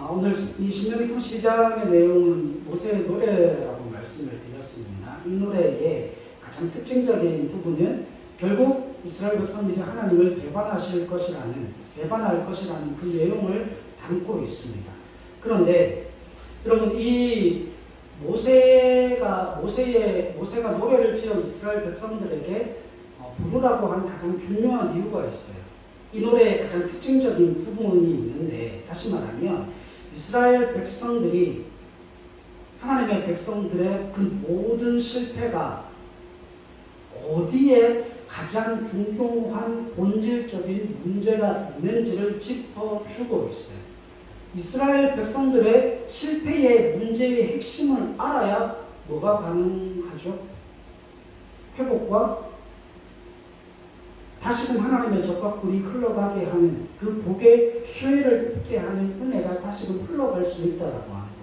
오늘 이 신명기 32장의 내용은 모세의 노래라고 말씀을 드렸습니다. 이 노래의 가장 특징적인 부분은 결국 이스라엘 백성들이 하나님을 배반할 것이라는 그 내용을 담고 있습니다. 그런데 여러분, 이 모세가 노래를 지어 이스라엘 백성들에게 부르라고 한 가장 중요한 이유가 있어요. 이 노래의 가장 특징적인 부분이 있는데, 다시 말하면 이스라엘 백성들이, 하나님의 백성들의 그 모든 실패가 어디에 가장 중요한 본질적인 문제가 있는지를 짚어주고 있어요. 이스라엘 백성들의 실패의 문제의 핵심을 알아야 뭐가 가능하죠? 회복과 다시금 하나님의 적과 꿀이 흘러가게 하는, 그 복의 수혜를 입게 하는 은혜가 다시금 흘러갈 수 있다라고 하는 겁니다.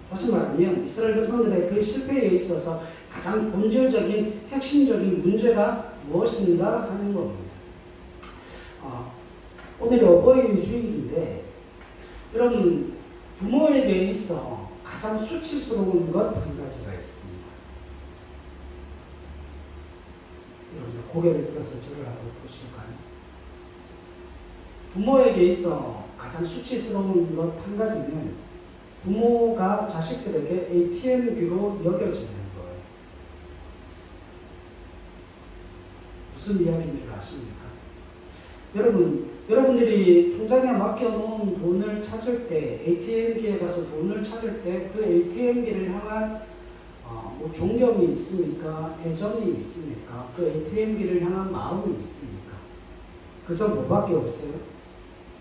다시 말하면 이스라엘 백성들의 그 실패에 있어서 가장 본질적인 핵심적인 문제가 무엇인가 하는 겁니다. 오늘이 어버이 주일인데, 여러분, 부모에게 있어 가장 수치스러운 것 한 가지가 있습니다. 여러분들 고개를 들어서 저를 한번 보실까요? 부모에게 있어 가장 수치스러운 것 한 가지는 부모가 자식들에게 ATM기로 여겨지는 거예요. 무슨 이야기인 줄 아십니까? 여러분들이 통장에 맡겨놓은 돈을 찾을 때, ATM기에 가서 돈을 찾을 때 그 ATM기를 향한 존경이 있습니까? 애정이 있습니까? 그 ATM기를 향한 마음이 있습니까? 그저 뭐밖에 없어요?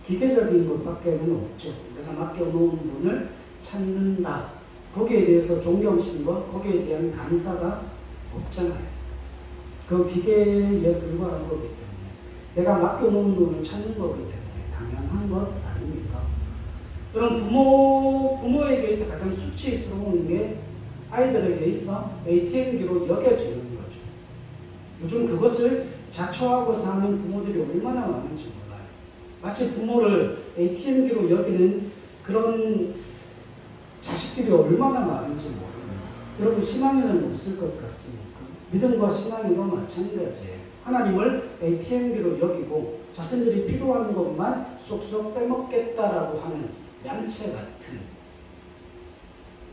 기계적인 것밖에는 없죠. 내가 맡겨놓은 돈을 찾는다. 거기에 대해서 존경심과 거기에 대한 감사가 없잖아요. 그 기계에 불과한 거기 때문에, 내가 맡겨놓은 돈을 찾는 거기 때문에 당연한 것 아닙니까? 그럼 부모에게 있어 가장 수치스러운 게 아이들에게 있어 ATM기로 여겨지는 거죠. 요즘 그것을 자초하고 사는 부모들이 얼마나 많은지 몰라요. 마치 부모를 ATM기로 여기는 그런 자식들이 얼마나 많은지 모릅니다. 여러분, 신앙에는 없을 것 같습니까? 믿음과 신앙이도 마찬가지예요. 하나님을 ATM기로 여기고 자신들이 필요한 것만 쏙쏙 빼먹겠다라고 하는 얌체 같은,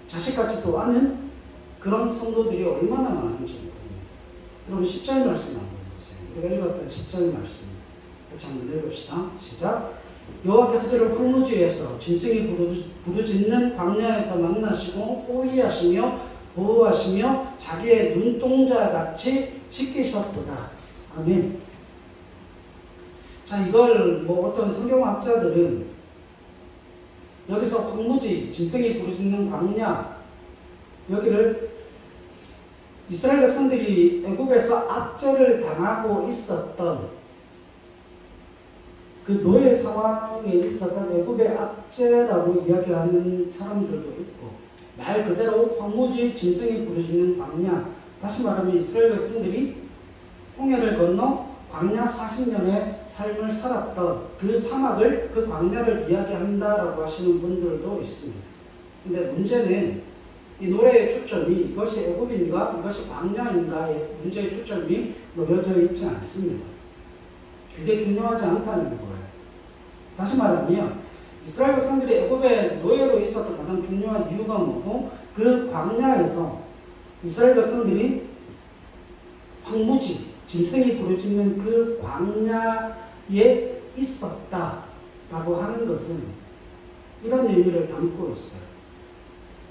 자식같지도 않은 그런 성도들이 얼마나 많은지 모릅니다. 여러분, 10절 말씀 한번 보세요. 우리가 읽었던 10절 말씀 같이 한번 읽읍시다. 시작. 여호와께서 그를 황무지에서 짐승이 부르짖는 광야에서 만나시고 호위하시며 보호하시며 자기의 눈동자같이 지키셨도다. 아멘. 자, 이걸 어떤 성경학자들은 여기서 황무지, 짐승이 부르짖는 광야, 여기를 이스라엘 백성들이 애굽에서 압제를 당하고 있었던 그 노예 상황에 있었던 애굽의 압제라고 이야기하는 사람들도 있고, 말 그대로 황무지, 짐승이 부르짖는 광야, 다시 말하면 이스라엘 백성들이 홍해를 건너 광야 40년의 삶을 살았던 그 사막을, 그 광야를 이야기한다라고 하시는 분들도 있습니다. 근데 문제는 이 노래의 초점이 이것이 애굽인가 이것이 광야인가의 문제의 초점이 놓여져 있지 않습니다. 그게 중요하지 않다는 거예요. 다시 말하면 이스라엘 백성들이 애굽의 노예로 있었던 가장 중요한 이유가 뭐고, 그 광야에서 이스라엘 백성들이 황무지, 짐승이 부르짖는 그 광야에 있었다라고 하는 것은 이런 의미를 담고 있어요.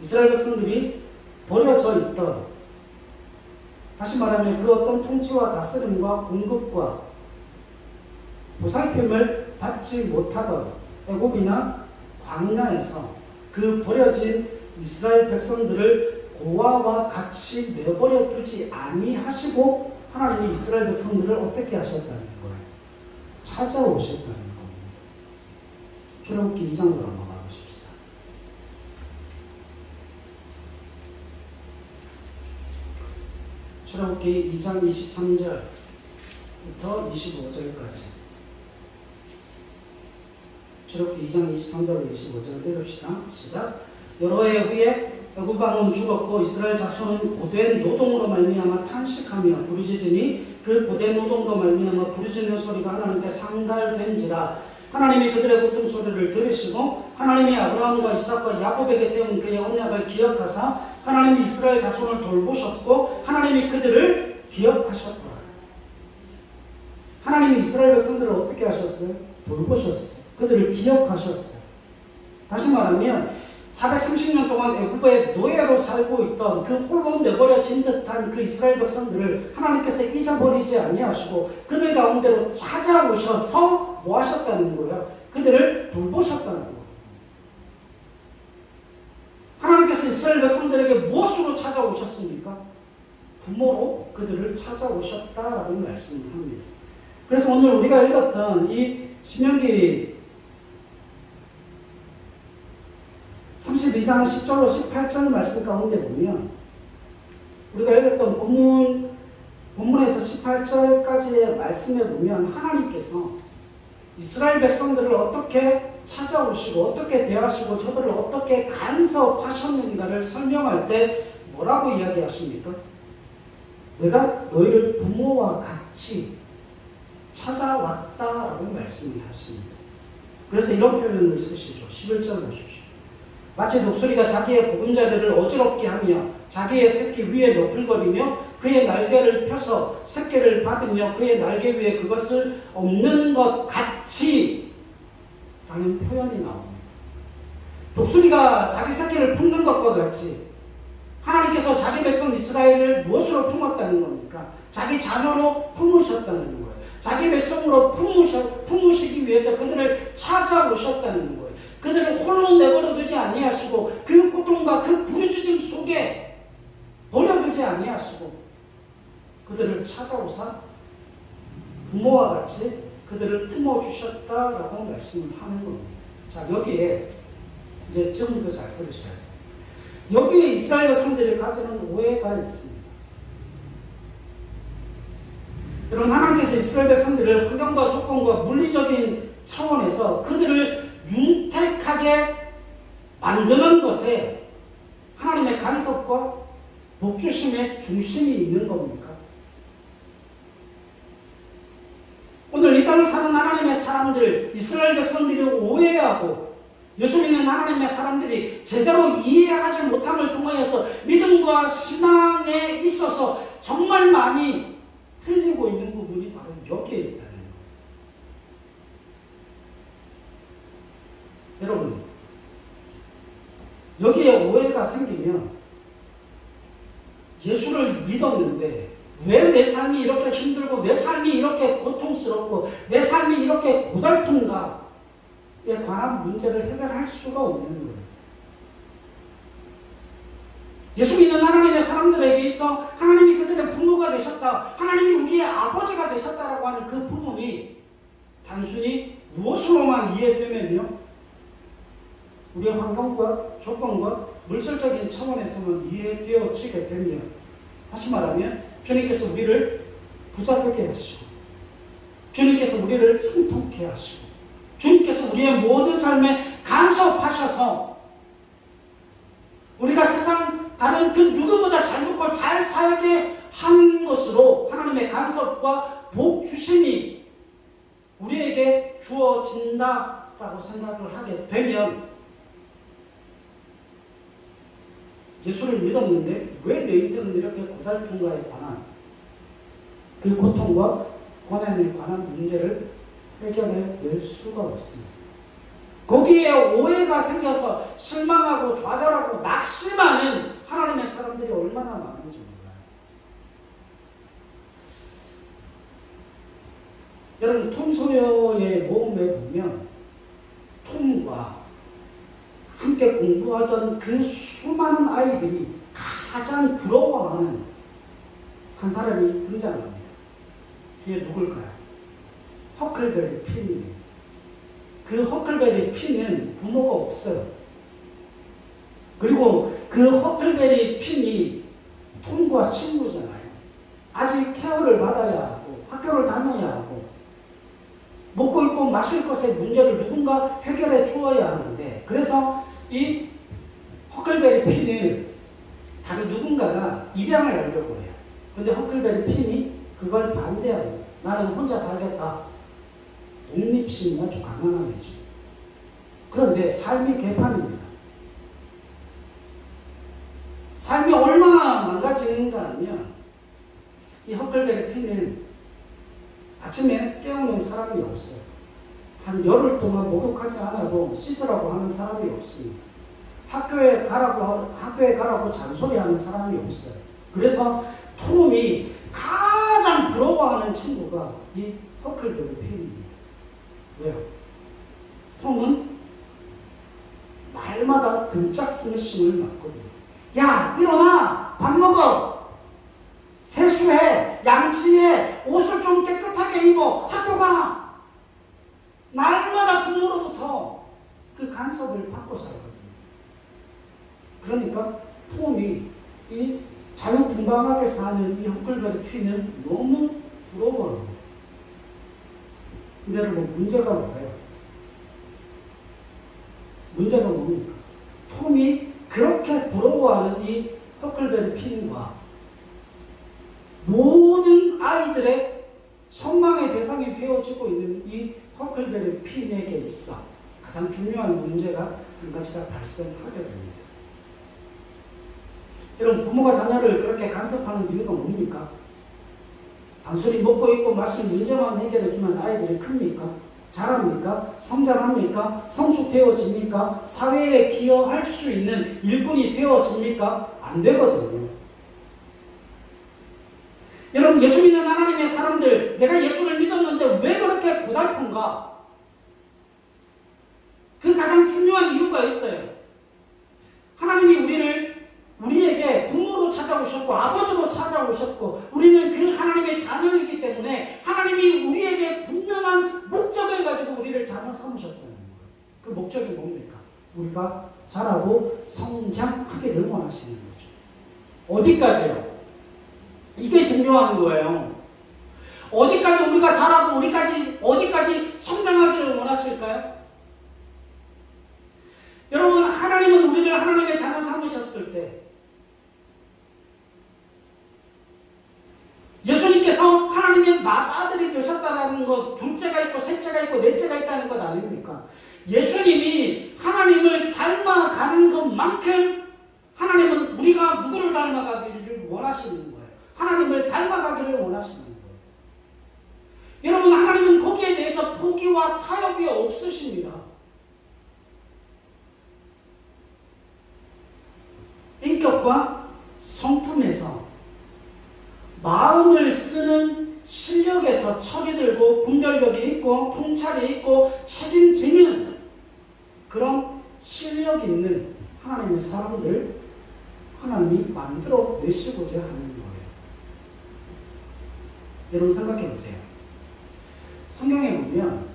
이스라엘 백성들이 버려져 있던, 다시 말하면 그 어떤 통치와 다스림과 공급과 보살핌을 받지 못하던 애굽이나 광야에서 그 버려진 이스라엘 백성들을 고아와 같이 내버려 두지 아니하시고 하나님이 이스라엘 백성들을 어떻게 하셨다는 거예요? 찾아오셨다는 겁니다. 출애굽기 2장으로 한번 가보십시다. 출애굽기 2장 23절부터 25절까지. 출애굽기 2장 23절 25절 읽읍시다. 시작. 여러 해 후에 애굽 왕은 죽었고 이스라엘 자손은 고된 노동으로 말미암아 탄식하며 부르짖으니 그 고된 노동으로 말미암아 부르짖는 소리가 하나님께 상달된지라. 하나님이 그들의 고통 소리를 들으시고 하나님이 아브라함과 이삭과 야곱에게 세운 그의 언약을 기억하사 하나님이 이스라엘 자손을 돌보셨고 하나님이 그들을 기억하셨더라. 하나님이 이스라엘 백성들을 어떻게 하셨어요? 돌보셨어요. 그들을 기억하셨어요. 다시 말하면 430년 동안 애굽의 노예로 살고 있던 그 홀로 내버려진 듯한 그 이스라엘 백성들을 하나님께서 잊어버리지 아니하시고 그들 가운데로 찾아오셔서 뭐 하셨다는 거예요? 그들을 돌보셨다는 거예요. 하나님께서 이스라엘 백성들에게 무엇으로 찾아오셨습니까? 부모로 그들을 찾아오셨다라고 말씀을 합니다. 그래서 오늘 우리가 읽었던 이 신명기 32장 10절로 18절 말씀 가운데 보면 우리가 읽었던 본문에서 18절까지의 말씀에 보면 하나님께서 이스라엘 백성들을 어떻게 찾아오시고 어떻게 대하시고 저들을 어떻게 간섭하셨는가를 설명할 때 뭐라고 이야기하십니까? 내가 너희를 부모와 같이 찾아왔다라고 말씀을 하십니다. 그래서 이런 표현을 쓰시죠. 11절 보십시오. 마치 독수리가 자기의 보금자리를 어지럽게 하며 자기의 새끼 위에 너풀거리며 그의 날개를 펴서 새끼를 받으며 그의 날개 위에 그것을 엎는 것 같이 라는 표현이 나옵니다. 독수리가 자기 새끼를 품는 것과 같이 하나님께서 자기 백성 이스라엘을 무엇으로 품었다는 겁니까? 자기 자녀로 품으셨다는 거예요. 자기 백성으로 품으시기 위해서 그들을 찾아오셨다는 거예요. 그들을 홀로 내버려두지 아니하시고 그 고통과 그 부르짖음 속에 버려두지 아니하시고 그들을 찾아오사 부모와 같이 그들을 품어주셨다라고 말씀을 하는 겁니다. 자, 여기에 이제 지금부터 잘 들으셔야 돼요. 여기에 이스라엘 백성들이 가지는 오해가 있습니다. 여러분, 하나님께서 이스라엘 백성들을 환경과 조건과 물리적인 차원에서 그들을 윤택하게 만드는 것에 하나님의 간섭과 복주심의 중심이 있는 겁니까? 오늘 이 땅을 사는 하나님의 사람들, 이스라엘 백성들이 오해하고 예수 믿는 하나님의 사람들이 제대로 이해하지 못함을 통하여서 믿음과 신앙에 있어서 정말 많이 틀리고 있는 부분이 바로 여기에 있다는 거예요. 여러분, 여기에 오해가 생기면 예수를 믿었는데 왜 내 삶이 이렇게 힘들고 내 삶이 이렇게 고통스럽고 내 삶이 이렇게 고달픈가에 관한 문제를 해결할 수가 없는 거예요. 예수 믿는 하나님의 사람들에게 있어 하나님이 그들의 부모가 되셨다, 하나님이 우리의 아버지가 되셨다라고 하는 그 부분이 단순히 무엇으로만 이해되면요, 우리의 환경과 조건과 물질적인 차원에서만 이해되어지게 되며, 다시 말하면 주님께서 우리를 부자 되게 하시고 주님께서 우리를 형통케 하시고 주님께서 우리의 모든 삶에 간섭하셔서 우리가 세상 다른 그 누구보다 잘 먹고 잘 살게 하는 것으로 하나님의 간섭과 복 주심이 우리에게 주어진다라고 생각을 하게 되면 예수를 믿었는데 왜 내 인생은 이렇게 고달픈가에 관한 그 고통과 고난에 관한 문제를 해결해낼 수가 없습니다. 거기에 오해가 생겨서 실망하고 좌절하고 낙심하는 하나님의 사람들이 얼마나 많은지 몰라요. 여러분, 톰 소여의 모험에 보면 톰과 함께 공부하던 그 수많은 아이들이 가장 부러워하는 한 사람이 등장합니다. 그게 누굴까요? 허클베리 핀입니다. 그 허클베리 핀은 부모가 없어요. 그리고 그 허클베리 핀이 톰과 친구잖아요. 아직 케어를 받아야 하고 학교를 다녀야 하고 먹고 입고 마실 것의 문제를 누군가 해결해 주어야 하는데, 그래서 이 허클베리 핀을 다른 누군가가 입양을 하려고 해요. 근데 허클베리 핀이 그걸 반대합니다. 나는 혼자 살겠다. 독립심이 아주 강하죠. 그런데 삶이 개판입니다. 삶이 얼마나 망가지는가 하면, 이 허클베리 핀은 아침에 깨우는 사람이 없어요. 한 열흘 동안 목욕하지 않아도 씻으라고 하는 사람이 없습니다. 학교에 가라고 잔소리하는 사람이 없어요. 그래서 톰이 가장 부러워하는 친구가 이 허클베리 핀입니다. 왜요? 톰은 날마다 등짝 스매싱을 맞거든요. 야, 일어나! 밥 먹어! 세수해! 양치해! 옷을 좀 깨끗하게 입어! 학교 가! 날마다 부모로부터 그 간섭을 받고 살거든요. 그러니까 톰이 이 자유분방하게 사는 이 허클베리 핀을 너무 부러워합니다. 근데 여러분, 문제가 뭐예요? 문제가 뭡니까? 톰이 그렇게 부러워하는 이 허클베리 핀과 모든 아이들의 선망의 대상이 되어지고 있는 이 허클베리 핀에게 있어 가장 중요한 문제가 한 가지가 발생하게 됩니다. 여러분, 부모가 자녀를 그렇게 간섭하는 이유가 뭡니까? 단순히 먹고 입고 마실 문제만 해결해주면 아이들이 큽니까? 자랍니까? 성장합니까? 성숙되어집니까? 사회에 기여할 수 있는 일꾼이 되어집니까? 안 되거든요. 여러분, 예수 믿는 하나님의 사람들, 내가 예수를 믿었는데 왜 그렇게 고달픈가? 그 가장 중요한 이유가 있어요. 하나님이 우리에게 부모로 찾아오셨고 아버지로 찾아오셨고 우리는 그 하나님의 자녀이기 때문에 하나님이 우리에게 분명한 목적을 가지고 우리를 자녀 삼으셨다는 거예요. 그 목적이 뭡니까? 우리가 자라고 성장하기를 원하시는 거죠. 어디까지요? 이게 중요한 거예요. 어디까지 우리가 자라고 어디까지 성장하기를 원하실까요? 여러분, 하나님은 우리를 하나님의 자녀 삼으셨을 때 예수님께서 하나님의 맏아들이 되셨다는 것, 둘째가 있고 셋째가 있고 넷째가 있다는 것 아닙니까? 예수님이 하나님을 닮아가는 것만큼 하나님은 우리가 누구를 닮아가기를 원하시는 거예요. 하나님을 닮아가기를 원하시는 거예요. 여러분, 하나님은 거기에 대해서 포기와 타협이 없으십니다. 인격과 성품에서, 마음을 쓰는 실력에서 척이 들고 분별력이 있고 통찰이 있고 책임지는 그런 실력 있는 하나님의 사람들 하나님이 만들어 내시고자 하는 거예요. 여러분, 생각해 보세요. 성경에 보면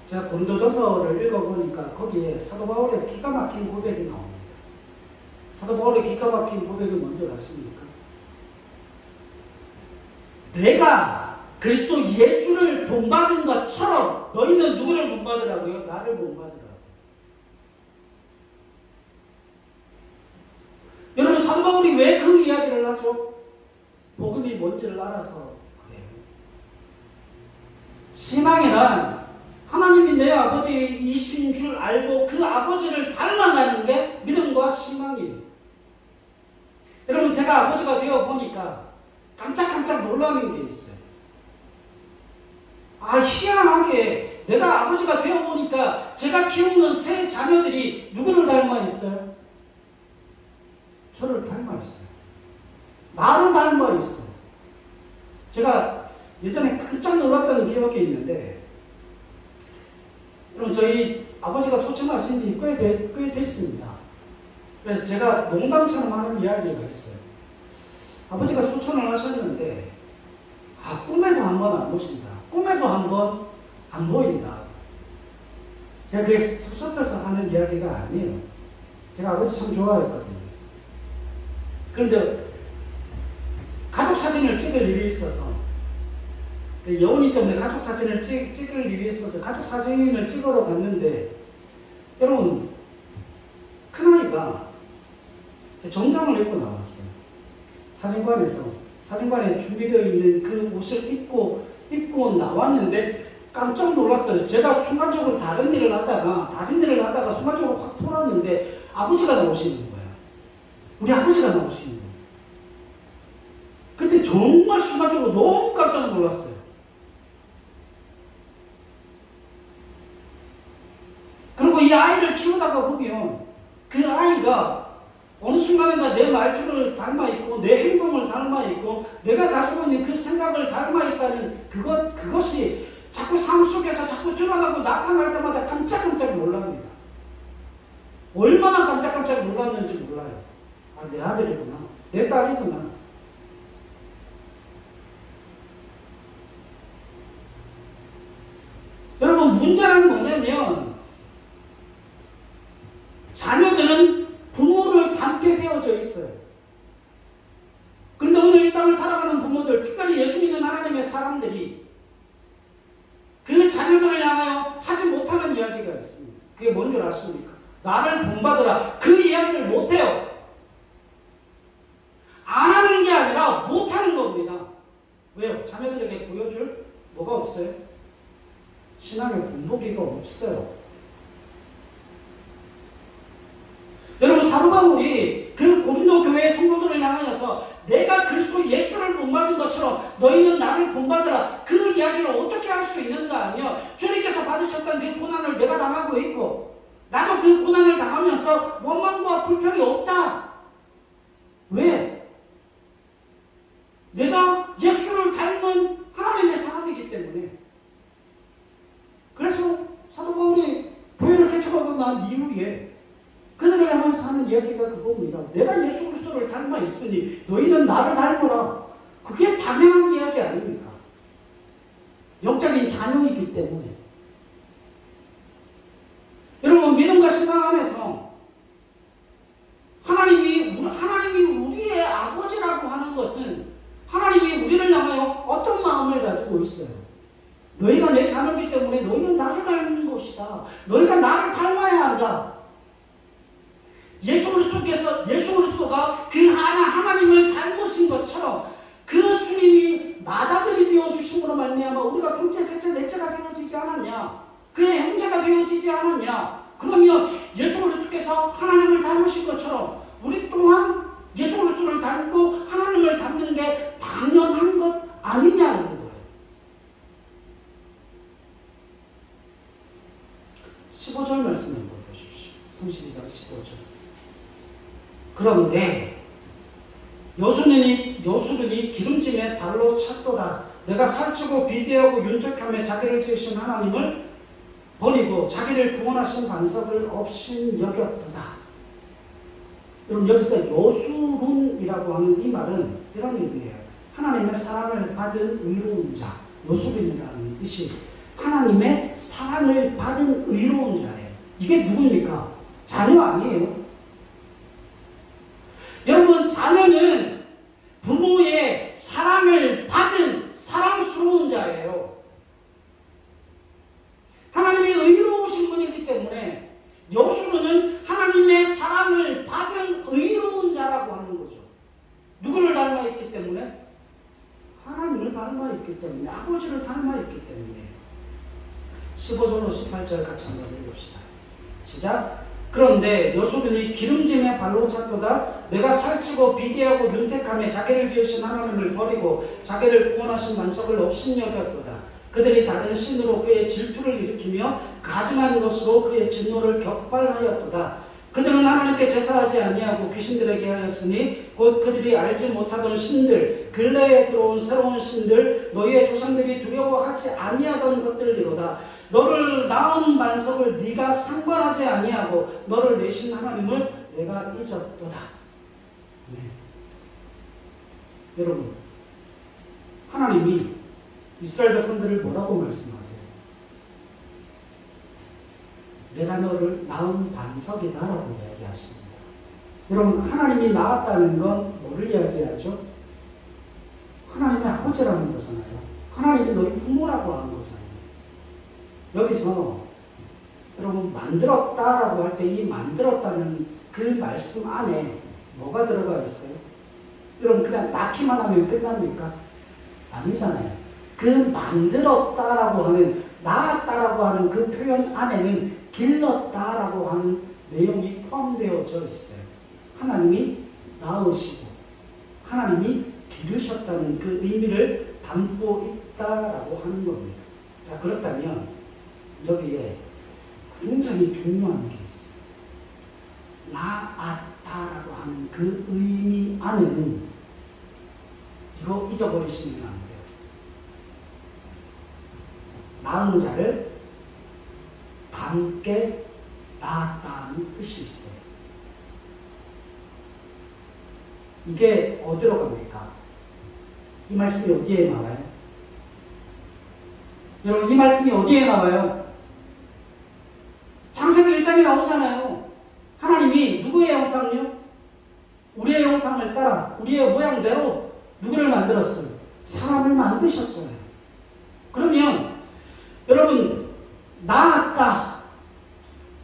제가 고린도전서를 읽어보니까 거기에 사도 바울의 기가 막힌 고백이 나옵니다. 사도 바울의 기가 막힌 고백이 뭔지 아십니까? 내가 그리스도 예수를 본받은 것처럼 너희는 누구를 본받으라고요? 나를 본받으라고. 여러분, 사도 바울이 왜 그 이야기를 하죠? 복음이 뭔지를 알아서 그래요. 신앙이란 하나님이 내 아버지이신 줄 알고 그 아버지를 닮아가는 게 믿음과 신앙이에요. 여러분, 제가 아버지가 되어 보니까 깜짝깜짝 놀라는 게 있어요. 희한하게 내가 아버지가 되어보니까 제가 키우는 세 자녀들이 누구를 닮아 있어요? 저를 닮아 있어요. 나를 닮아 있어요. 제가 예전에 깜짝 놀랐던 기억이 있는데, 여러분, 저희 아버지가 소천하신 지 꽤 됐습니다. 그래서 제가 농담처럼 하는 이야기가 있어요. 아버지가 소천을 하셨는데 꿈에도 한 번 안 보신다. 꿈에도 한 번 안 보인다. 제가 그게 섭섭해서 하는 이야기가 아니에요. 제가 아버지 참 좋아했거든요. 그런데 가족 사진을 찍을 일이 있어서 그 여운이 때문에 가족 사진을 찍을 일이 있어서 가족 사진을 찍으러 갔는데, 여러분, 큰아이가 정장을 입고 나왔어요. 사진관에 준비되어 있는 그 옷을 입고 나왔는데 깜짝 놀랐어요. 제가 순간적으로 다른 일을 하다가 순간적으로 확 돌았는데 아버지가 나오시는 거예요. 우리 아버지가 나오시는 거예요. 그때 정말 순간적으로 너무 깜짝 놀랐어요. 그리고 이 아이를 키우다가 보면 그 아이가 어느 순간인가 내 말투를 닮아있고 내 행동을 닮아있고 내가 가지고 있는 그 생각을 닮아있다는 그것이 자꾸 삶 속에서 자꾸 드러나고 나타날 때마다 깜짝깜짝 놀랍니다. 얼마나 깜짝깜짝 놀랐는지 몰라요. 아, 내 아들이구나. 내 딸이구나. 여러분, 문제는 뭐냐면 자녀들은 부모를 닮게 되어져 있어요. 그런데 오늘 이 땅을 살아가는 부모들, 특별히 예수 믿는 하나님의 사람들이 그 자녀들을 향하여 하지 못하는 이야기가 있습니다. 그게 뭔 줄 아십니까? 나를 본받으라. 그 이야기를 못해요. 안 하는 게 아니라 못하는 겁니다. 왜요? 자녀들에게 보여줄 뭐가 없어요? 신앙의 본보기가 없어요. 여러분, 사도 바울이 그 고린도 교회의 성도들을 향하여서 내가 그리스도 예수를 본받은 것처럼 너희는 나를 본받으라, 그 이야기를 어떻게 할 수 있는가 하며, 주님께서 받으셨던 그 고난을 내가 당하고 있고 나도 그 고난을 당하면서 원망과 불평이 없다. 왜? 내가 예수를 닮은 하나님의 사람이기 때문에. 그래서 사도 바울이 교회를 개척하고 난 이후에 그들을 향해서 하는 이야기가 그겁니다. 내가 예수 그리스도를 닮아 있으니 너희는 나를 닮으라. 그게 당연한 이야기 아닙니까? 영적인 자녀이기 때문에. 여러분, 믿음과 신앙 안에서 하나님이 우리의 아버지라고 하는 것은 하나님이 우리를 향하여 어떤 마음을 가지고 있어요? 너희가 내 자녀이기 때문에 너희는 나를 닮는 것이다. 너희가 나를 닮아야 한다. 예수 그리스도가 그 하나님을 닮으신 것처럼 그 주님이 맏아들이 되어주심으로 말미암아 우리가 둘째, 셋째, 넷째가 되어지지 않았냐? 그의 형제가 되어지지 않았냐? 그러면 예수 그리스도께서 하나님을 닮으신 것처럼 우리 또한 예수 그리스도를 닮고 하나님을 닮는 게 당연한 것 아니냐는 거예요. 15절 말씀 한번 보십시오. 32장 15절. 그런데 여수르니 기름짐에 발로 찼도다. 내가 살찌고 비대하고 윤택함에 자기를 지으신 하나님을 버리고 자기를 구원하신 반석을 없인 여겼도다. 여러분, 여기서 여수룬이라고 하는 이 말은 이런 의미예요. 하나님의 사랑을 받은 의로운 자, 여수룬이라는 뜻이 하나님의 사랑을 받은 의로운 자예요. 이게 누굽니까? 자녀 아니에요. 여러분, 자녀는 부모의 사랑을 받은 사랑스러운 자예요. 하나님의 의로우신 분이기 때문에 여수르는 하나님의 사랑을 받은 의로운 자라고 하는 거죠. 누구를 닮아있기 때문에? 하나님을 닮아있기 때문에, 아버지를 닮아있기 때문에. 15절로 18절 같이 한번 읽읍시다. 시작. 그런데 여수르니 기름짐에 발로 찼도다. 내가 살찌고 비대하고 윤택함에 자기를 지으신 하나님을 버리고 자기를 구원하신 반석을 없인 여겼도다. 그들이 다른 신으로 그의 질투를 일으키며 가증한 것으로 그의 진노를 격발하였도다. 그들은 하나님께 제사하지 아니하고 귀신들에게 하였으니 곧 그들이 알지 못하던 신들, 근래에 들어온 새로운 신들, 너희의 조상들이 두려워하지 아니하던 것들이로다. 너를 낳은 반석을 네가 상관하지 아니하고 너를 내신 하나님을 내가 잊었도다. 네. 여러분, 하나님이 이스라엘 백성들을 뭐라고 말씀하세요? 내가 너를 낳은 반석이다 라고 이야기하십니다. 여러분, 하나님이 낳았다는 건 뭐를 이야기하죠? 하나님의 아버지라는 거잖아요. 하나님이 너희 부모라고 하는 거잖아요. 여기서 여러분 만들었다라고 할 때 이 만들었다는 그 말씀 안에 뭐가 들어가 있어요? 여러분 그냥 낳기만 하면 끝납니까? 아니잖아요. 그 만들었다라고 하는 낳았다라고 하는 그 표현 안에는 길렀다라고 하는 내용이 포함되어져 있어요. 하나님이 낳으시고 하나님이 기르셨다는 그 의미를 담고 있다라고 하는 겁니다. 자, 그렇다면 여기에 굉장히 중요한 게 있어요. 낳았다라고 하는 그 의미 안에는 이거 잊어버리시면 안 돼요. 낳은 자를 함께 낳았다는 뜻이 있어요. 이게 어디로 갑니까? 이 말씀이 어디에 나와요? 여러분 이 말씀이 어디에 나와요? 창세기 1장에 나오잖아요. 하나님이 누구의 형상이요? 우리의 형상을 따라 우리의 모양대로 누구를 만들었어요? 사람을 만드셨잖아요. 그러면 여러분 낳았다.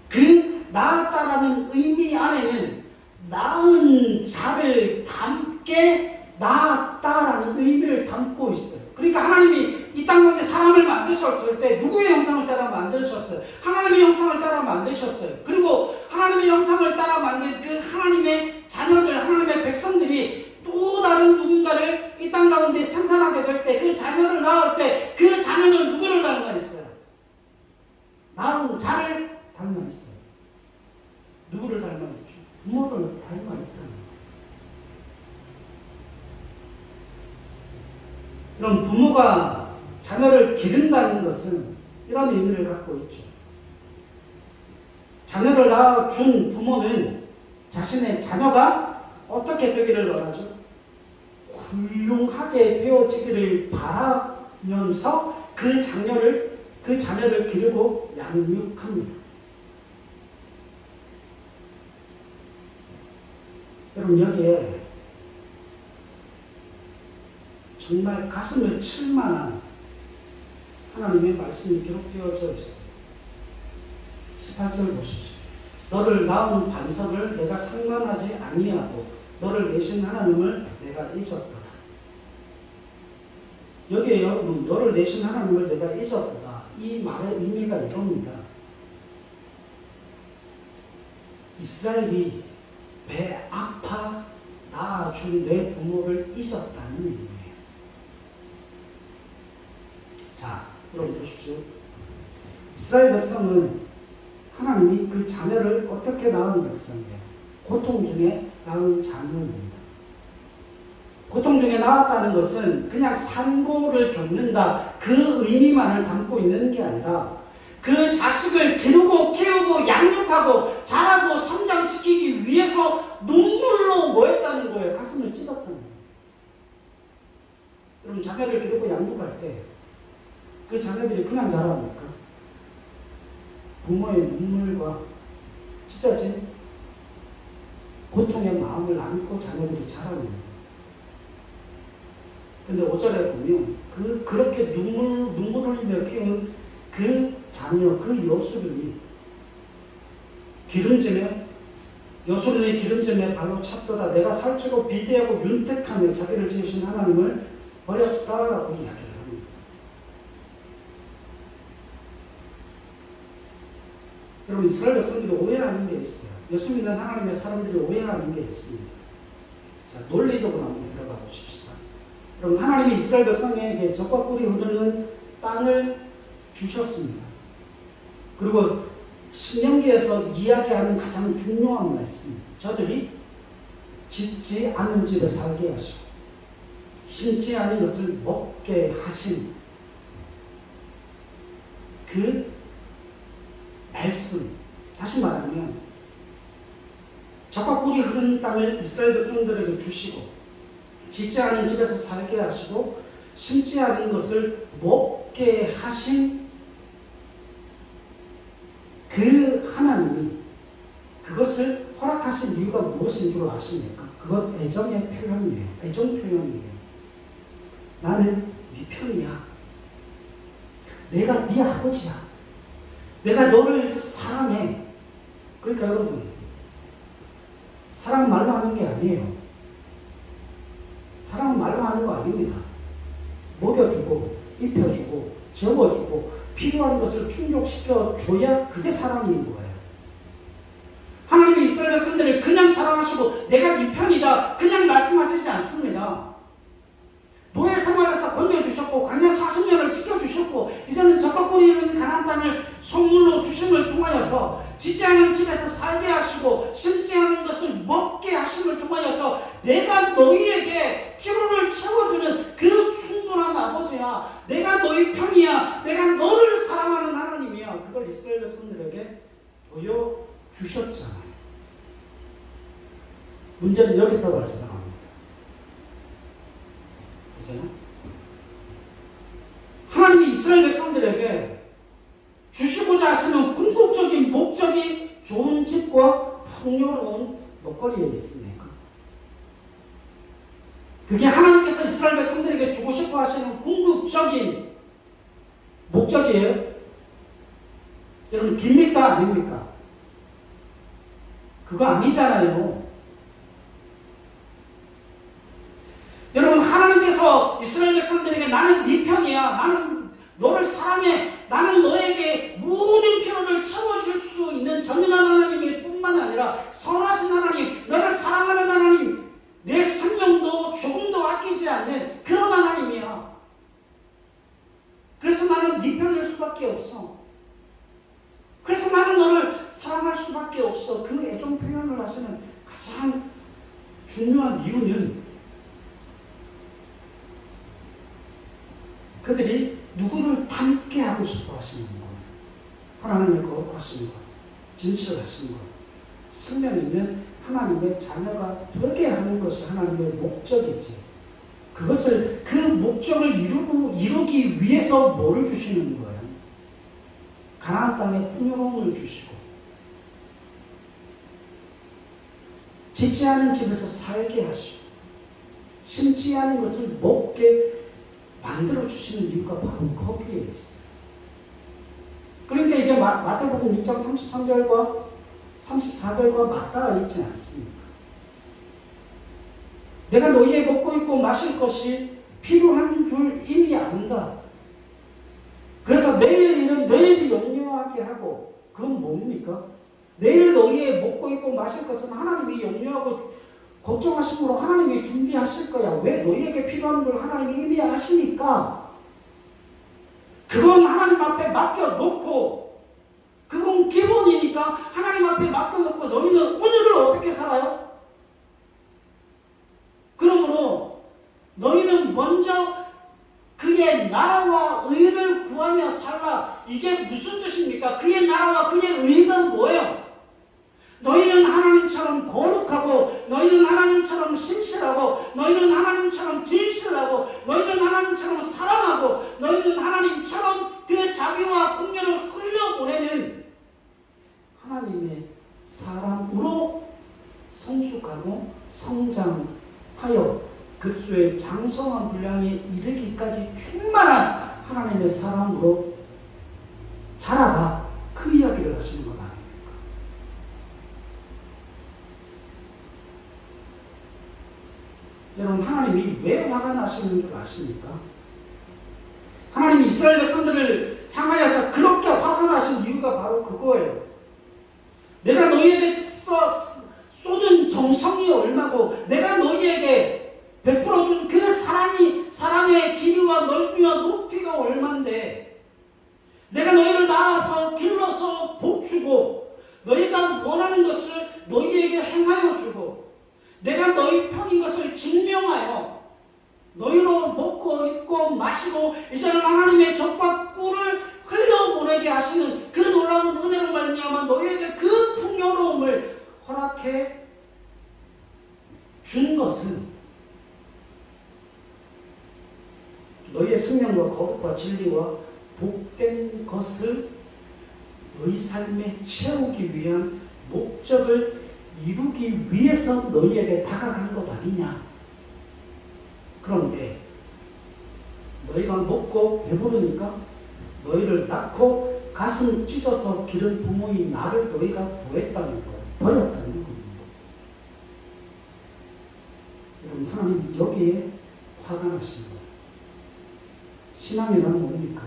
그 낳았다라는 의미 안에는 낳은 자를 담게 낳았다라는 의미를 담고 있어요. 그러니까 하나님이 이 땅 가운데 사람을 만드셨을 때 누구의 형상을 따라 만드셨어요? 하나님의 형상을 따라 만드셨어요. 그리고 하나님의 형상을 따라 만든 그 하나님의 자녀들, 하나님의 백성들이 또 다른 누군가를 이 땅 가운데 생산하게 될 때 그 자녀를 낳을 때 그 자녀는 누구를 닮아 있어요? 낳은 자를 닮아 있어요. 누구를 닮아 있죠? 부모를 닮아 있다는 거예요. 그럼 부모가 자녀를 기른다는 것은 이런 의미를 갖고 있죠. 자녀를 낳아준 부모는 자신의 자녀가 어떻게 되기를 원하죠? 훌륭하게 되어지기를 바라면서 그 자녀를 기르고 양육합니다. 여러분 여기에 정말 가슴을 칠 만한 하나님의 말씀이 기록되어져 있어요. 18절 보십시오. 너를 낳은 반석을 내가 상관하지 아니하고 너를 내신 하나님을 내가 잊었도다. 여기에 여러분 너를 내신 하나님을 내가 잊었도다. 이 말의 의미가 이겁니다. 이스라엘이 배 아파 낳아준 내 부모를 잊었다는 의미예요. 자, 여러분 보십시오. 이스라엘 백성은 하나님이 그 자녀를 어떻게 낳은 백성이에요? 고통 중에 낳은 자녀입니다. 고통 중에 낳았다는 것은 그냥 산고를 겪는다 그 의미만을 담고 있는 게 아니라 그 자식을 기르고 키우고 양육하고 자라고 성장시키기 위해서 눈물로 뭐 했다는 거예요? 가슴을 찢었다는 거예요. 여러분 자녀를 기르고 양육할 때 그 자녀들이 그냥 자랍니까? 부모의 눈물과 찢어진 고통의 마음을 안고 자녀들이 자랍니다. 근데 5절에 보면 그렇게 눈물 흘리며 키운 그 자녀, 그 요술이 기름짐에 요술의 기름짐에 발로 찼도다. 내가 살찌고 비대하고 윤택하며 자기를 지으신 하나님을 버렸다라고 이야기를 합니다. 여러분 이스라엘 백성들이 오해하는 게 있어요. 예수 믿는 하나님의 사람들이 오해하는 게 있습니다. 자, 논리적으로 한번 들어가 보십시다. 여러분 하나님이 이스라엘 백성에게 젖과 꿀이 흐르는 땅을 주셨습니다. 그리고 신명기에서 이야기하는 가장 중요한 말씀, 저들이 짓지 않은 집에 살게 하시고 심지 않은 것을 먹게 하신 그 말씀, 다시 말하면 젖과 꿀이 흐르는 땅을 이스라엘 백성들에게 주시고 짓지 않은 집에서 살게 하시고 심지 않은 것을 먹게 하신 그 하나님이 그것을 허락하신 이유가 무엇인 줄 아십니까? 그건 애정의 표현이에요. 애정 표현이에요. 나는 네 편이야. 내가 네 아버지야. 내가 너를 사랑해. 그러니까 여러분, 사랑 말로 하는 게 아니에요. 사랑은 말로 하는 거 아닙니다. 먹여주고, 입혀주고, 접어주고, 필요한 것을 충족시켜줘야 그게 사랑인 거예요. 하나님이 이스라엘 백성들을 그냥 사랑하시고 내가 네 편이다 그냥 말씀하시지 않습니다. 노예 생활에서 건져주셨고 광야 40년을 지켜주셨고 이제는 적과 꿀이 이루는 가나안 땅을 선물로 주심을 통하여서 지지 않은 집에서 살게 하시고 심지 않은 것을 먹게 하심을 통하여서 내가 너희에게 필요를 채워주는 그 충분한 아버지야. 내가 너희 편이야. 내가 너를 사랑하는 하나님이야. 그걸 이스라엘 백성들에게 보여주셨잖아요. 문제는 여기서 발생합니다. 보세요. 하나님이 이스라엘 백성들에게 주시고자 하시는 궁극적인 목적이 좋은 집과 풍요로운 먹거리에 있습니까? 그게 하나님께서 이스라엘 백성들에게 주고 싶어 하시는 궁극적인 목적이에요? 여러분, 깁니까? 아닙니까? 그거 아니잖아요. 여러분, 하나님께서 이스라엘 백성들에게 나는 네 편이야. 나는 너를 사랑해. 나는 너에게 모든 필요를 채워줄 수 있는 전능한 하나님일 뿐만 아니라 선하신 하나님, 너를 사랑하는 하나님, 내 생명도 조금도 아끼지 않는 그런 하나님이야. 그래서 나는 네 편일 수밖에 없어. 그래서 나는 너를 사랑할 수밖에 없어. 그 애정 표현을 하시는 가장 중요한 이유는 그들이 누구를 닮게 하고 싶어 하시는 거예요. 하나님을 거룩하신 것, 진실하신 것, 생명 있는 하나님의 자녀가 되게 하는 것이 하나님의 목적이지. 그것을, 그 목적을 이루기 위해서 뭐를 주시는 거예요? 가나안 땅에 풍요로움을 주시고 짓지 않은 집에서 살게 하시고 심지 않은 것을 먹게 만들어주시는 이유가 바로 거기에 있어요. 그러니까 이게 마태복음 6장 33절과 34절과 맞닿아 있지 않습니까? 내가 너희의 먹고 입고 마실 것이 필요한 줄 이미 안다. 그래서 내일 일은 내일이 염려하게 하고, 그건 뭡니까? 내일 너희의 먹고 입고 마실 것은 하나님이 염려하고 걱정하심으로 하나님이 준비하실 거야. 왜? 너희에게 필요한 걸 하나님이 이미 아시니까. 그건 하나님 앞에 맡겨놓고, 그건 기본이니까 하나님 앞에 맡겨놓고 너희는 오늘을 어떻게 살아요? 그러므로 너희는 먼저 그의 나라와 의를 구하며 살라. 이게 무슨 뜻입니까? 그의 나라와 그의 의가 뭐예요? 너희는 하나님처럼 거룩하고, 너희는 하나님처럼 신실하고, 너희는 하나님처럼 진실하고, 너희는 하나님처럼 사랑하고, 너희는 하나님처럼 그 자비와 긍휼을 흘려보내는 하나님의 사람으로 성숙하고 성장하여 그리스도의 장성한 분량에 이르기까지 충만한 하나님의 사람으로 자라라. 그 이야기를 하시는 것 아닙니까? 여러분, 하나님이 왜 화가 나시는 줄 아십니까? 하나님이 이스라엘 백성들을 향하여서 그렇게 화가 나신 이유가 바로 그거예요. 내가 너희에게 쏟은 정성이 얼마고, 내가 너희에게 베풀어준 그 사랑의 길이와 넓이와 높이가 얼만데, 내가 너희를 낳아서 길러서 복주고, 너희가 원하는 것을 너희에게 행하여 주고, 내가 너희 편인 것을 증명하여 너희로 먹고 입고 마시고 이제는 하나님의 젖과 꿀을 흘려보내게 하시는 그 놀라운 은혜로 말미암아 너희에게 그 풍요로움을 허락해 준 것은 너희의 생명과 거룩과 진리와 복된 것을 너희 삶에 채우기 위한 목적을 이루기 위해서 너희에게 다가간 것 아니냐. 그런데 너희가 먹고 배부르니까 너희를 낳고 가슴 찢어서 기른 부모인 나를 너희가 보냈다는 거예요. 버렸다는 겁니다. 여러분, 하나님 여기에 화가 나신 거예요. 신앙이란 뭡니까?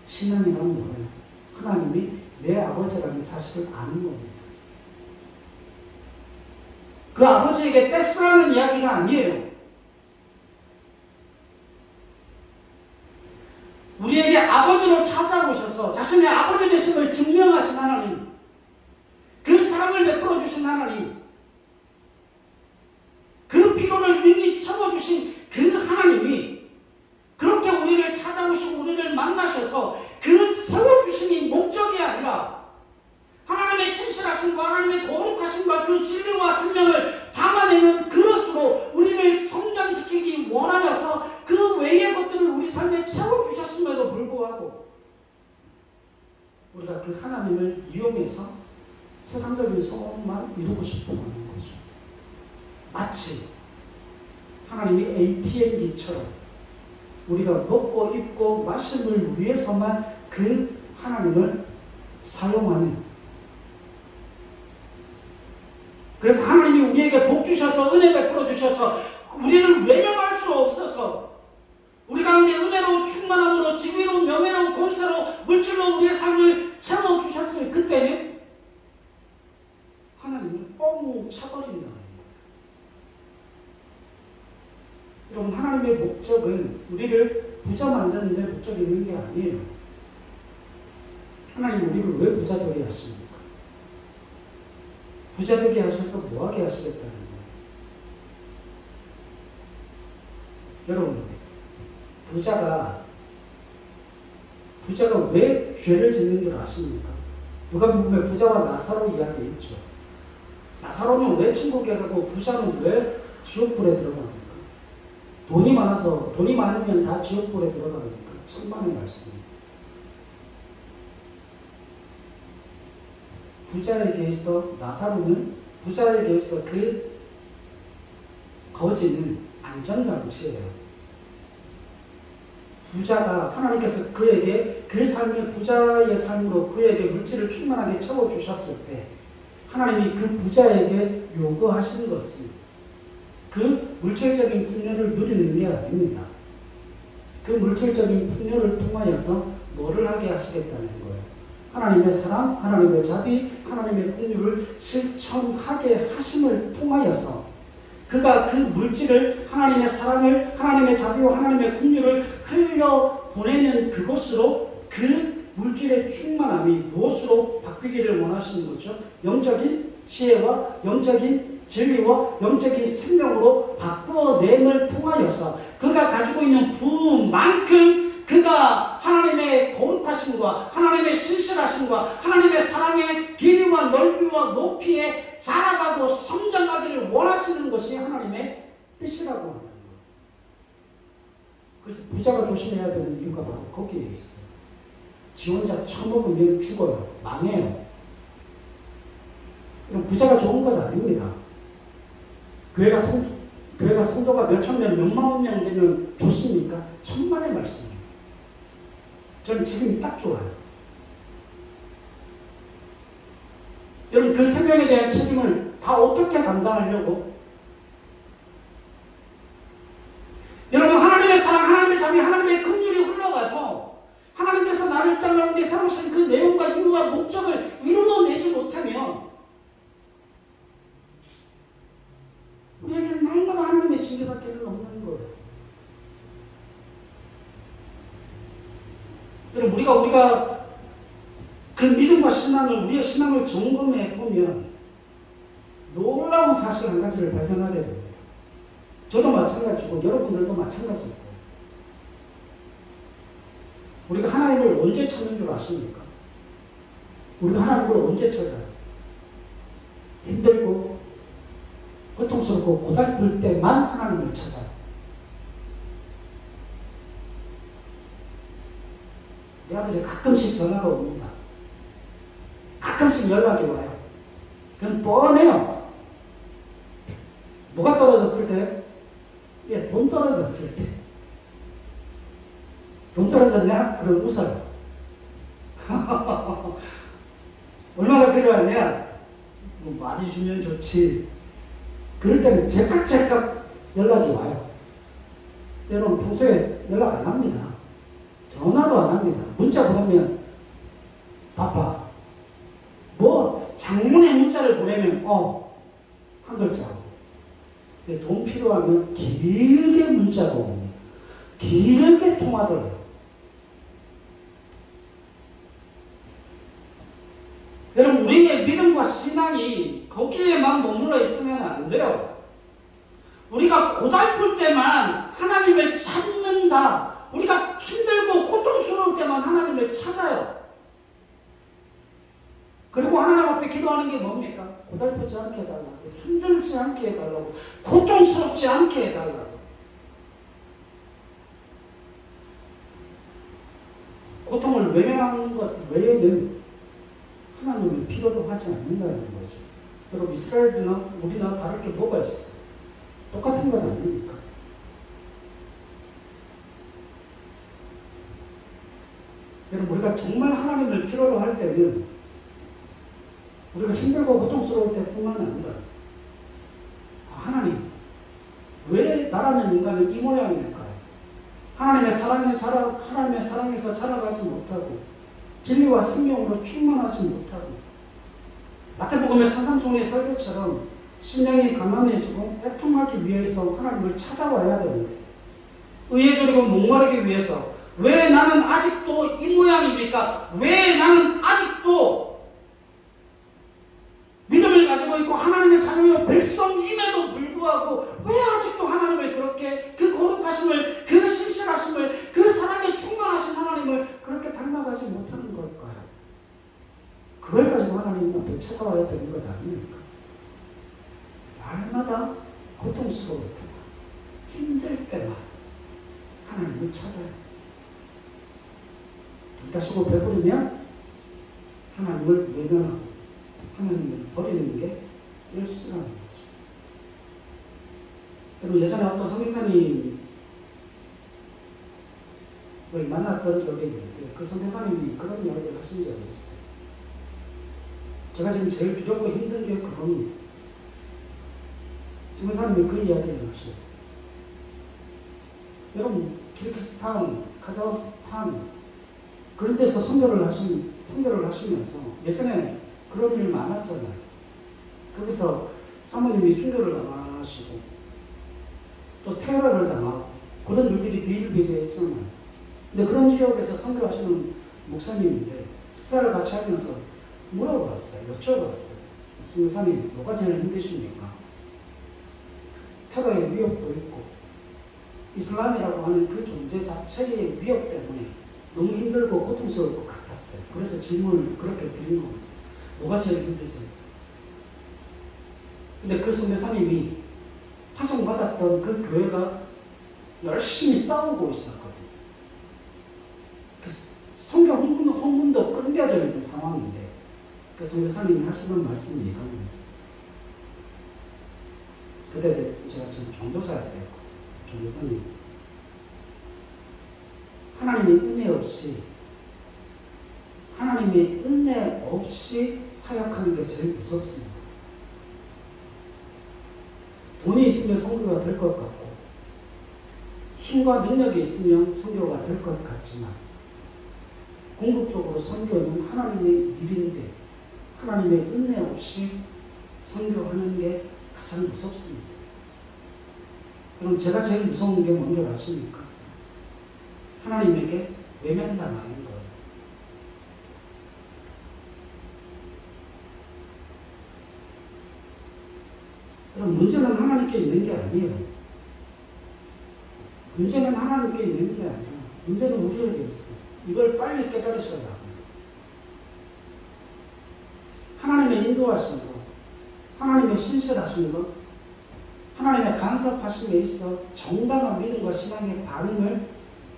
신앙이란 뭐예요? 하나님이 내 아버지라는 사실을 아는 겁니다. 그 아버지에게 떼쓰라는 이야기가 아니에요. 우리에게 아버지로 찾아오셔서 자신의 아버지 되심을 증명하신 하나님, 그 사랑을 베풀어 주신 하나님, 그 피로를 능히 채워주신 그 하나님이 그렇게 우리를 찾아오시고 우리를 만나셔서 그 세워주심이 목적이 아니라 하나님의 신실하심과 하나님의 거룩하심과 그 진리와 생명을 담아내는 그릇으로 우리를 성장시키기 원하여서 그 외의 것들을 우리 삶에 채워주셨음에도 불구하고 우리가 그 하나님을 이용해서 세상적인 소원만 이루고 싶어 하는 거죠. 마치 하나님이 ATM기처럼 우리가 먹고 입고 마심을 위해서만 그 하나님을 사용하는, 그래서 하나님이 우리에게 복 주셔서 은혜 베풀어 주셔서 우리를 외면할 수 없어서 우리 가운데 은혜로 충만함으로 지위로 명예로 권세로 물질로 우리의 삶을 채워주셨을 그때는 하나님을 뻥 차버린다는 거예요. 여러분, 하나님의 목적은 우리를 부자 만드는 데 목적이 있는 게 아니에요. 하나님 우리를 왜 부자 되게 하십니까? 부자 되게 하셔서 뭐하게 하시겠다는 거예요. 여러분, 부자가 왜 죄를 짓는 줄 아십니까? 누가복음에 부자와 나사로 이야기했죠. 나사로는 왜 천국에 가고 부자는 왜 지옥불에 들어갑니까? 돈이 많으면 다 지옥불에 들어갑니까? 천만의 말씀입니다. 부자에게 있어 나사로는, 부자에게 있어 그 거지는 안전장치예요. 부자가 하나님께서 그에게 그 삶의 부자의 삶으로 그에게 물질을 충만하게 채워주셨을 때 하나님이 그 부자에게 요구하시는 것은 그 물질적인 풍요를 누리는 게 아닙니다. 그 물질적인 풍요를 통하여서 뭐를 하게 하시겠다는 거예요. 하나님의 사랑, 하나님의 자비, 하나님의 긍휼을 실천하게 하심을 통하여서 그가 그 물질을, 하나님의 사랑을, 하나님의 자비와 하나님의 긍휼을 흘려 보내는 그것으로 그 물질의 충만함이 무엇으로 바뀌기를 원하시는 거죠? 영적인 지혜와 영적인 진리와 영적인 생명으로 바꾸어냄을 통하여서 그가 가지고 있는 부만큼 그가 하나님의 거룩하심과 하나님의 신실하심과 하나님의 사랑의 길이와 넓이와 높이에 자라가고 성장하기를 원하시는 것이 하나님의 뜻이라고 하는 거예요. 그래서 부자가 조심해야 되는 이유가 바로 거기에 있어요. 지 혼자 처먹으면 죽어요. 망해요. 이런 부자가 좋은 것 아닙니다. 교회가 성도가 몇천 명, 몇만 명 되면 좋습니까? 천만의 말씀이에요. 저는 지금이 딱 좋아요. 여러분, 그 생명에 대한 책임을 다 어떻게 감당하려고? 여러분, 하나님의 사랑, 하나님의 자비, 하나님의 긍휼이 흘러가서 하나님께서 나를 땅 가운데 세우신 그 내용과 이유와 목적을 이루어내지 못하면 우리에게는 날마다 하나님의 징계밖에 없는 거예요. 여러분, 우리가 그 믿음과 신앙을, 우리의 신앙을 점검해 보면 놀라운 사실 한 가지를 발견하게 됩니다. 저도 마찬가지고 여러분들도 마찬가지고, 우리가 하나님을 언제 찾는 줄 아십니까? 우리가 하나님을 언제 찾아요? 힘들고 고통스럽고 고달플 때만 하나님을 찾아요. 내 아들이 가끔씩 전화가 옵니다. 가끔씩 연락이 와요. 그건 뻔해요. 뭐가 떨어졌을 때? 예, 돈 떨어졌을 때. 돈 떨어졌냐? 그럼 웃어요. 얼마나 필요하냐? 뭐 많이 주면 좋지. 그럴 때는 제깍제깍 연락이 와요. 때로는 평소에 연락 안 합니다. 전화도 안 합니다. 문자 보내면 바빠. 뭐 장문의 문자를 보내면 한 글자고. 근데 돈 필요하면 길게 문자가 옵니다. 길게 통화를 해요. 여러분, 우리의 믿음과 신앙이 거기에만 머물러 있으면 안 돼요. 우리가 고달플 때만 하나님을 찾는다. 우리가 힘들고 고통스러울 때만 하나님을 찾아요. 그리고 하나님 앞에 기도하는 게 뭡니까? 고달프지 않게 해달라고, 힘들지 않게 해달라고, 고통스럽지 않게 해달라고. 고통을 외면하는 것 외에는 하나님을 필요로 하지 않는다는 거죠. 여러분, 이스라엘이나 우리나 다를 게 뭐가 있어요? 똑같은 것 아닙니까? 여러분, 우리가 정말 하나님을 필요로 할 때는 우리가 힘들고 고통스러울 때뿐만 아니라 하나님, 왜 나라는 인간은 이 모양일까요? 하나님의 사랑에서 자라가지 못하고 진리와 생명으로 충만하지 못하고 마태복음의 사삼손의 설교처럼 심령이 가난해지고 애통하기 위해서 하나님을 찾아와야 되는데 의에 졸이고 목마르기 위해서 왜 나는 아직도 이 모양입니까? 왜 나는 아직도 믿음을 가지고 있고 하나님의 자녀요 백성임에도 불구하고 왜 아직도 하나님을 그렇게 그 거룩하심을, 그 신실하심을, 그 사랑에 충만하신 하나님을 그렇게 닮아가지 못하는 걸까요? 그걸 가지고 하나님 앞에 찾아와야 되는 것 아닙니까? 날마다 고통스러울 때만, 힘들 때만 하나님을 찾아요. 다시고 배부르면 하나님을 외면하고 하나님을 버리는 게 일수라는 거죠. 여러분, 예전에 어떤 선교사님을 만났던 적이 있는데 그 선교사님이 그런 이야기를 하신 적이 있어요. 제가 지금 제일 두렵고 힘든 게 그겁니다. 선교사님이 그 이야기를 하셔요. 여러분, 키르기스탄, 카자흐스탄 그런 데서 선교를 하시면서 예전에 그런 일 많았잖아요. 거기서 사모님이 순교를 당하시고 또 테러를 당하고 그런 일들이 비일비재했잖아요. 근데 그런 지역에서 선교하시는 목사님인데 식사를 같이 하면서 물어봤어요. 여쭤봤어요. 목사님, 뭐가 제일 힘드십니까? 테러의 위협도 있고 이슬람이라고 하는 그 존재 자체의 위협 때문에 너무 힘들고 고통스러울 것 같았어요. 그래서 질문을 그렇게 드린 겁니다. 뭐가 제일 힘드세요? 근데 그 선교사님이 파송받았던 그 교회가 열심히 싸우고 있었거든요. 선교 헌금도 끊겨져 있는 상황인데 그 선교사님이 하시는 말씀이 이겁니다. 그때 제가 전 전도사였대요. 전도사님, 하나님의 은혜 없이 사역하는 게 제일 무섭습니다. 돈이 있으면 선교가 될 것 같고 힘과 능력이 있으면 선교가 될 것 같지만 궁극적으로 선교는 하나님의 일인데 하나님의 은혜 없이 선교하는 게 가장 무섭습니다. 그럼 제가 제일 무서운 게 뭔지 아십니까? 하나님에게 외면당하는 거예요. 그럼 문제는 하나님께 있는 게 아니에요. 문제는 하나님께 있는 게 아니에요. 문제는 우리에게 있어요. 이걸 빨리 깨달으셔야 합니다. 하나님의 인도하신 것, 하나님의 신실하신 것, 하나님의 간섭하심에 있어 정당한 믿음과 신앙의 반응을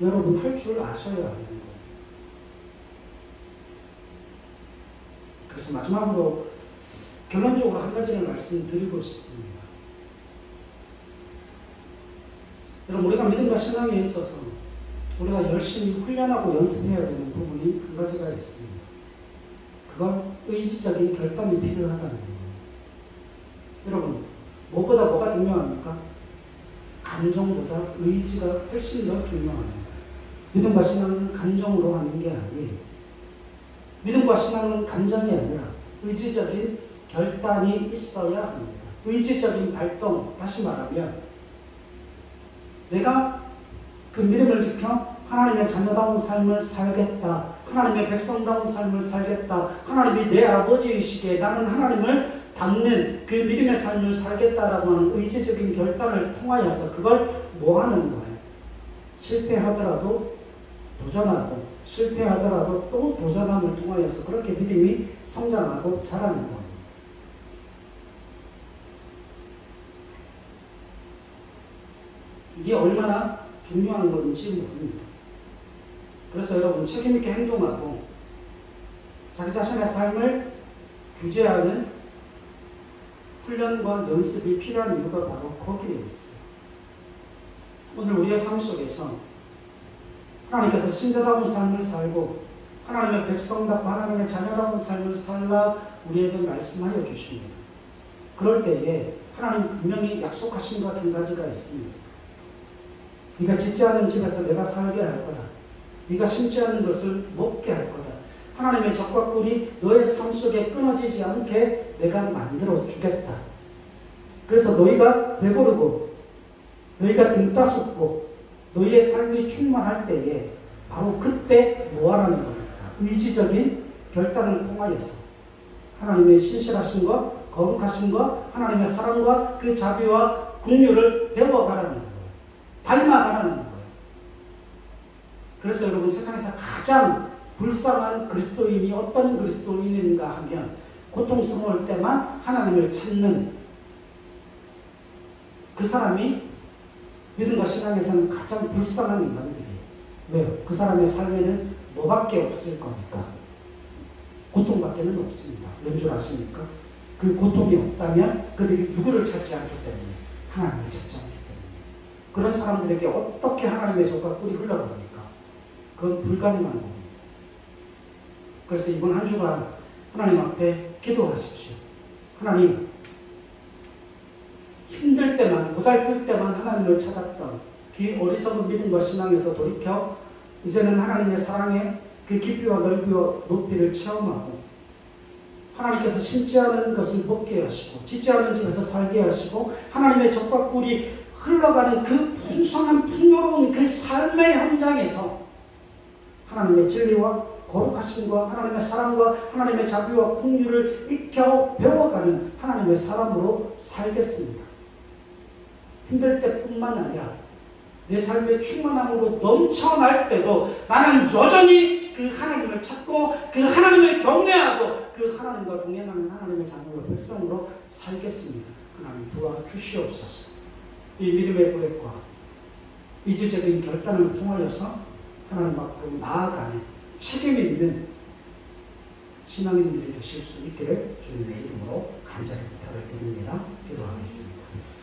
여러분 할 줄 아셔야 하는 거예요. 그래서 마지막으로 결론적으로 한 가지를 말씀드리고 싶습니다. 여러분, 우리가 믿음과 신앙에 있어서 우리가 열심히 훈련하고 연습해야 되는 부분이 한 가지가 있습니다. 그건 의지적인 결단이 필요하다는 거예요. 여러분, 무엇보다 뭐가 중요합니까? 감정보다 의지가 훨씬 더 중요합니다. 믿음과 신앙은 감정으로 하는 게 아니에요. 믿음과 신앙은 감정이 아니라 의지적인 결단이 있어야 합니다. 의지적인 발동, 다시 말하면 내가 그 믿음을 지켜 하나님의 자녀다운 삶을 살겠다. 하나님의 백성다운 삶을 살겠다. 하나님이 내 아버지이시기에 나는 하나님을 닮는 그 믿음의 삶을 살겠다라고 하는 의지적인 결단을 통하여서 그걸 뭐 하는 거예요? 실패하더라도 도전하고 실패하더라도 또 도전함을 통하여서 그렇게 믿음이 성장하고 자라는 겁니다. 이게 얼마나 중요한 건지 모릅니다. 그래서 여러분 책임있게 행동하고 자기 자신의 삶을 규제하는 훈련과 연습이 필요한 이유가 바로 거기에 있어요. 오늘 우리의 삶 속에서 하나님께서 신자다운 삶을 살고 하나님의 백성답고 하나님의 자녀다운 삶을 살라 우리에게 말씀하여 주십니다. 그럴 때에 하나님 분명히 약속하신 것 한 가지가 있습니다. 네가 짓지 않은 집에서 내가 살게 할 거다. 네가 심지 않은 것을 먹게 할 거다. 하나님의 적과 꿀이 너의 삶 속에 끊어지지 않게 내가 만들어 주겠다. 그래서 너희가 배부르고 너희가 등 따숩고 너희의 삶이 충만할 때에 바로 그때 뭐하라는 겁니까? 의지적인 결단을 통하여서 하나님의 신실하신 것, 거룩하신 것, 하나님의 사랑과 그 자비와 긍휼을 배워가라는 거예요. 닮아가라는 거예요. 그래서 여러분 세상에서 가장 불쌍한 그리스도인이 어떤 그리스도인인가 하면 고통스러울 때만 하나님을 찾는 그 사람이 믿음과 신앙에서는 가장 불쌍한 인간들이에요. 왜요? 그 사람의 삶에는 뭐밖에 없을 거니까. 고통밖에는 없습니다. 왠 줄 아십니까? 그 고통이 없다면 그들이 누구를 찾지 않기 때문에 하나님을 찾지 않기 때문에 그런 사람들에게 어떻게 하나님의 적과 꿀이 흘러갑니까? 그건 불가능한 겁니다. 그래서 이번 한 주간 하나님 앞에 기도하십시오. 하나님, 힘들 때만, 고달플 때만 하나님을 찾았던 그 어리석은 믿음과 신앙에서 돌이켜 이제는 하나님의 사랑의 그 깊이와 넓이와 높이를 체험하고 하나님께서 심지 않은 것을 먹게 하시고 짓지 않은 집에서 살게 하시고 하나님의 적과 꿀이 흘러가는 그 풍성한 풍요로운 그 삶의 현장에서 하나님의 진리와 거룩하심과 하나님의 사랑과 하나님의 자비와 긍휼을 익혀 배워가는 하나님의 사람으로 살겠습니다. 힘들 때뿐만 아니라 내 삶의 충만함으로 넘쳐날 때도 나는 여전히 그 하나님을 찾고 그 하나님을 경외하고 그 하나님과 동행하는 하나님의 자녀로 백성으로 살겠습니다. 하나님 도와주시옵소서. 이 믿음의 고백과 의지적인 결단을 통하여서 하나님 앞으로 나아가는 책임 있는 신앙인들이 되실 수 있기를 주님의 이름으로 간절히 부탁을 드립니다. 기도하겠습니다.